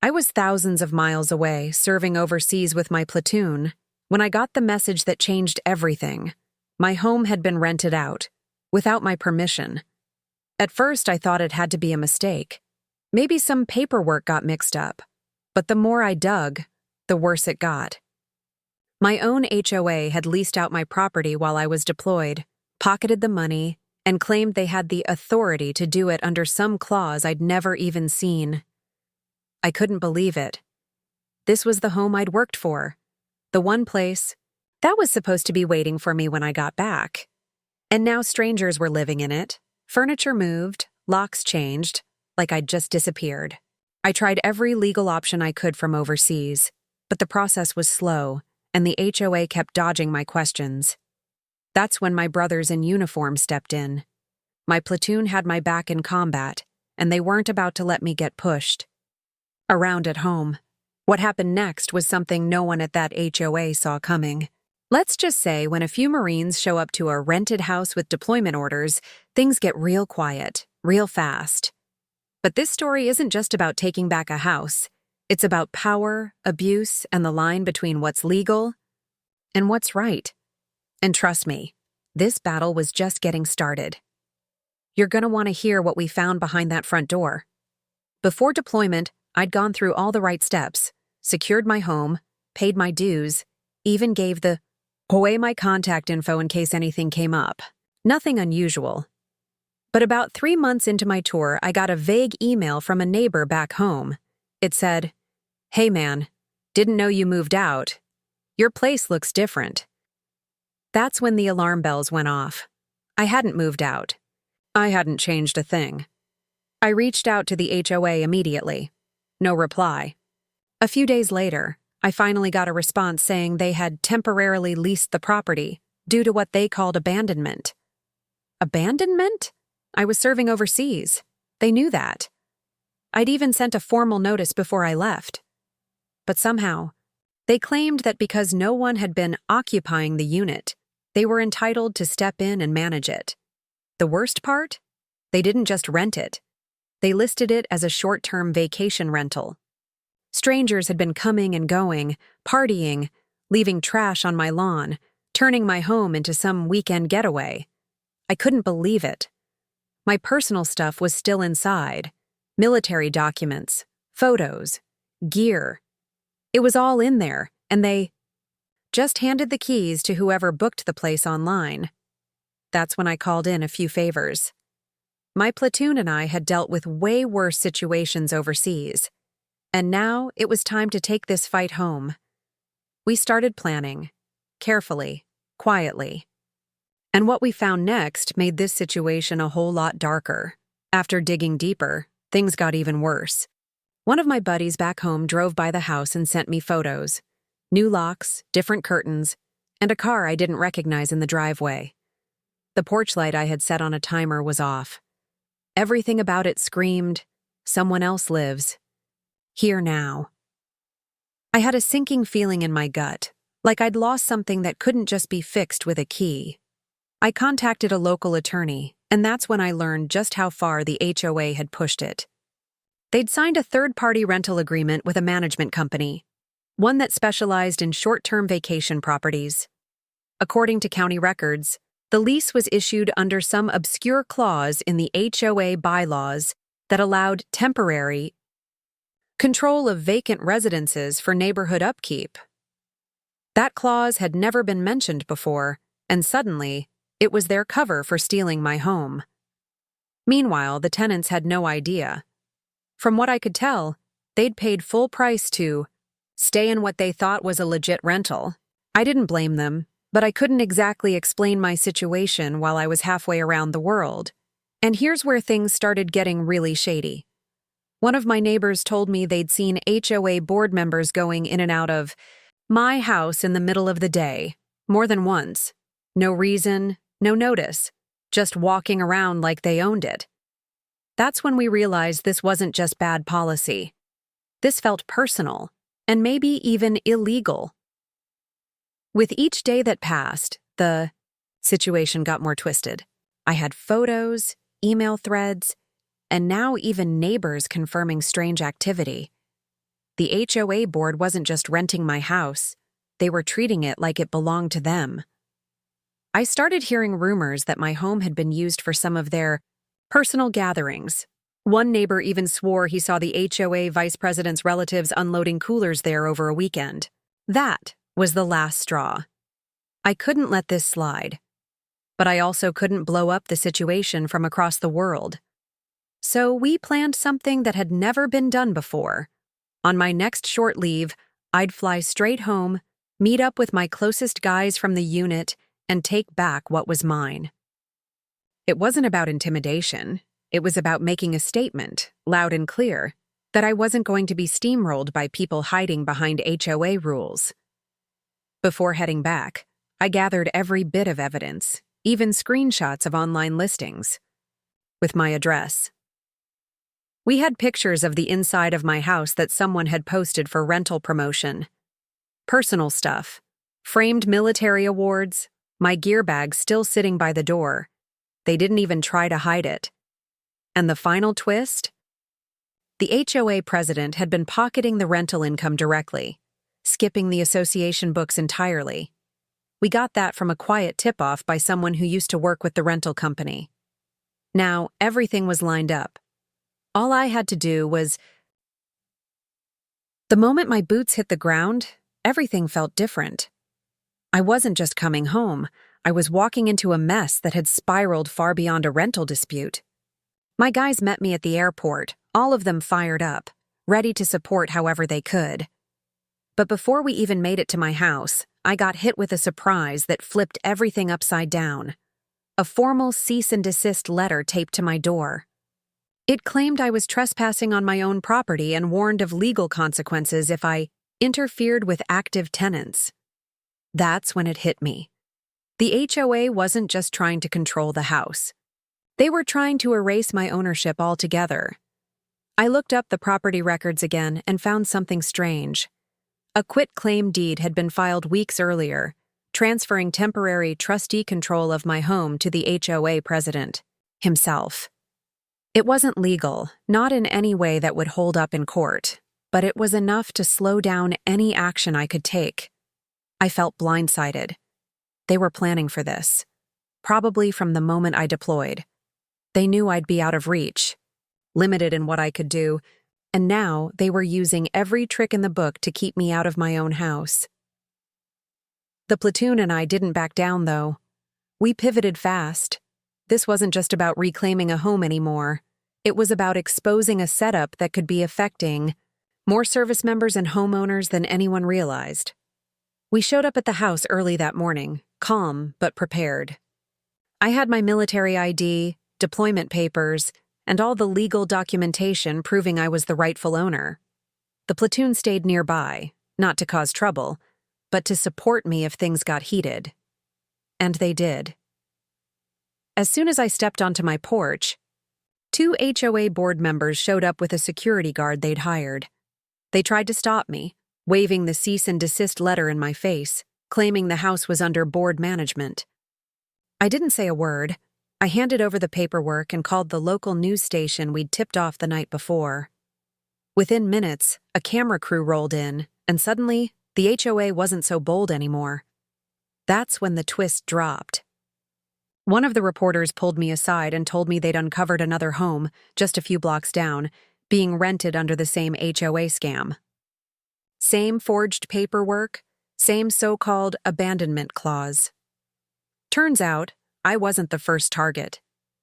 I was thousands of miles away, serving overseas with my platoon, when I got the message that changed everything. My home had been rented out, without my permission. At first, I thought it had to be a mistake. Maybe some paperwork got mixed up. But the more I dug, the worse it got. My own HOA had leased out my property while I was deployed, pocketed the money, and claimed they had the authority to do it under some clause I'd never even seen. I couldn't believe it. This was the home I'd worked for, the one place that was supposed to be waiting for me when I got back. And now strangers were living in it, furniture moved, locks changed, like I'd just disappeared. I tried every legal option I could from overseas, but the process was slow, and the HOA kept dodging my questions. That's when my brothers in uniform stepped in. My platoon had my back in combat, and they weren't about to let me get pushed around at home. What happened next was something no one at that HOA saw coming. Let's just say when a few Marines show up to a rented house with deployment orders, things get real quiet, real fast. But this story isn't just about taking back a house. It's about power, abuse, and the line between what's legal and what's right. And trust me, this battle was just getting started. You're going to want to hear what we found behind that front door. Before deployment, I'd gone through all the right steps, secured my home, paid my dues, even gave the HOA my contact info in case anything came up. Nothing unusual. But about 3 months into my tour, I got a vague email from a neighbor back home. It said, "Hey man, didn't know you moved out. Your place looks different." That's when the alarm bells went off. I hadn't moved out. I hadn't changed a thing. I reached out to the HOA immediately. No reply. A few days later, I finally got a response saying they had temporarily leased the property due to what they called abandonment. Abandonment? I was serving overseas. They knew that. I'd even sent a formal notice before I left. But somehow, they claimed that because no one had been occupying the unit, they were entitled to step in and manage it. The worst part? They didn't just rent it. They listed it as a short-term vacation rental. Strangers had been coming and going, partying, leaving trash on my lawn, turning my home into some weekend getaway. I couldn't believe it. My personal stuff was still inside. Military documents, photos, gear. It was all in there, and they just handed the keys to whoever booked the place online. That's when I called in a few favors. My platoon and I had dealt with way worse situations overseas, and now it was time to take this fight home. We started planning, carefully, quietly. And what we found next made this situation a whole lot darker. After digging deeper, things got even worse. One of my buddies back home drove by the house and sent me photos. New locks, different curtains, and a car I didn't recognize in the driveway. The porch light I had set on a timer was off. Everything about it screamed, "Someone else lives. Here now." I had a sinking feeling in my gut, like I'd lost something that couldn't just be fixed with a key. I contacted a local attorney, and that's when I learned just how far the HOA had pushed it. They'd signed a third-party rental agreement with a management company, one that specialized in short-term vacation properties. According to county records, the lease was issued under some obscure clause in the HOA bylaws that allowed temporary control of vacant residences for neighborhood upkeep. That clause had never been mentioned before, and suddenly, it was their cover for stealing my home. Meanwhile, the tenants had no idea. From what I could tell, they'd paid full price to stay in what they thought was a legit rental. I didn't blame them, but I couldn't exactly explain my situation while I was halfway around the world. And here's where things started getting really shady. One of my neighbors told me they'd seen HOA board members going in and out of my house in the middle of the day, more than once. No reason, no notice, just walking around like they owned it. That's when we realized this wasn't just bad policy. This felt personal, and maybe even illegal. With each day that passed, the situation got more twisted. I had photos, email threads, and now even neighbors confirming strange activity. The HOA board wasn't just renting my house, they were treating it like it belonged to them. I started hearing rumors that my home had been used for some of their personal gatherings. One neighbor even swore he saw the HOA vice president's relatives unloading coolers there over a weekend. That was the last straw. I couldn't let this slide. But I also couldn't blow up the situation from across the world. So we planned something that had never been done before. On my next short leave, I'd fly straight home, meet up with my closest guys from the unit, and take back what was mine. It wasn't about intimidation. It was about making a statement, loud and clear, that I wasn't going to be steamrolled by people hiding behind HOA rules. Before heading back, I gathered every bit of evidence, even screenshots of online listings, with my address. We had pictures of the inside of my house that someone had posted for rental promotion. Personal stuff, framed military awards, my gear bag still sitting by the door. They didn't even try to hide it. And the final twist? The HOA president had been pocketing the rental income directly, skipping the association books entirely. We got that from a quiet tip-off by someone who used to work with the rental company. Now, everything was lined up. All I had to do was... The moment my boots hit the ground, everything felt different. I wasn't just coming home, I was walking into a mess that had spiraled far beyond a rental dispute. My guys met me at the airport, all of them fired up, ready to support however they could. But before we even made it to my house, I got hit with a surprise that flipped everything upside down. A formal cease and desist letter taped to my door. It claimed I was trespassing on my own property and warned of legal consequences if I interfered with active tenants. That's when it hit me. The HOA wasn't just trying to control the house. They were trying to erase my ownership altogether. I looked up the property records again and found something strange. A quitclaim deed had been filed weeks earlier, transferring temporary trustee control of my home to the HOA president himself. It wasn't legal, not in any way that would hold up in court, but it was enough to slow down any action I could take. I felt blindsided. They were planning for this, probably from the moment I deployed. They knew I'd be out of reach, limited in what I could do, and now they were using every trick in the book to keep me out of my own house. The platoon and I didn't back down, though. We pivoted fast. This wasn't just about reclaiming a home anymore. It was about exposing a setup that could be affecting more service members and homeowners than anyone realized. We showed up at the house early that morning, calm but prepared. I had my military ID, deployment papers, and all the legal documentation proving I was the rightful owner. The platoon stayed nearby, not to cause trouble, but to support me if things got heated. And they did. As soon as I stepped onto my porch, 2 HOA board members showed up with a security guard they'd hired. They tried to stop me, waving the cease and desist letter in my face, claiming the house was under board management. I didn't say a word. I handed over the paperwork and called the local news station we'd tipped off the night before. Within minutes, a camera crew rolled in, and suddenly, the HOA wasn't so bold anymore. That's when the twist dropped. One of the reporters pulled me aside and told me they'd uncovered another home, just a few blocks down, being rented under the same HOA scam. Same forged paperwork, same so-called abandonment clause. Turns out, I wasn't the first target.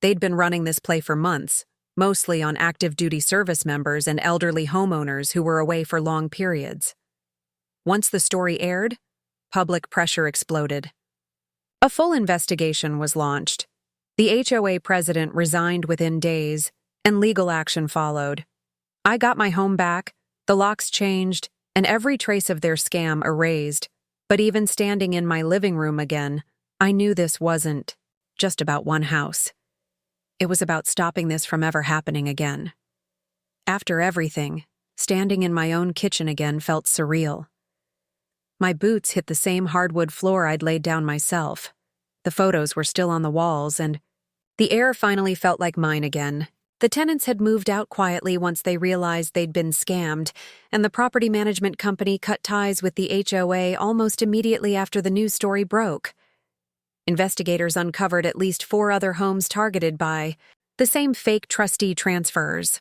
They'd been running this play for months, mostly on active duty service members and elderly homeowners who were away for long periods. Once the story aired, public pressure exploded. A full investigation was launched. The HOA president resigned within days, and legal action followed. I got my home back, the locks changed, and every trace of their scam erased. But even standing in my living room again, I knew this wasn't just about one house. It was about stopping this from ever happening again. After everything, standing in my own kitchen again felt surreal. My boots hit the same hardwood floor I'd laid down myself. The photos were still on the walls, and the air finally felt like mine again, The tenants had moved out quietly once they realized they'd been scammed, and the property management company cut ties with the HOA almost immediately after the news story broke. Investigators uncovered at least 4 other homes targeted by the same fake trustee transfers.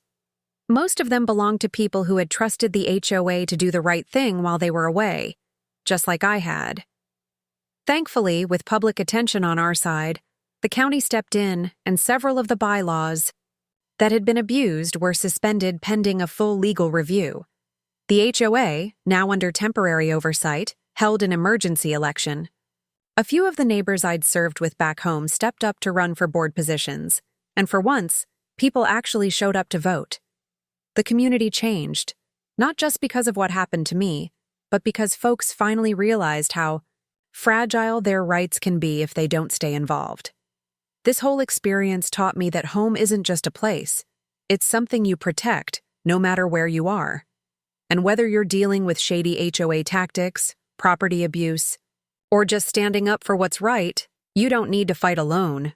Most of them belonged to people who had trusted the HOA to do the right thing while they were away, just like I had. Thankfully, with public attention on our side, the county stepped in and several of the bylaws that had been abused were suspended pending a full legal review. The HOA, now under temporary oversight, held an emergency election. A few of the neighbors I'd served with back home stepped up to run for board positions, and for once, people actually showed up to vote. The community changed, not just because of what happened to me, but because folks finally realized how fragile their rights can be if they don't stay involved. This whole experience taught me that home isn't just a place. It's something you protect, no matter where you are. And whether you're dealing with shady HOA tactics, property abuse, or just standing up for what's right, you don't need to fight alone.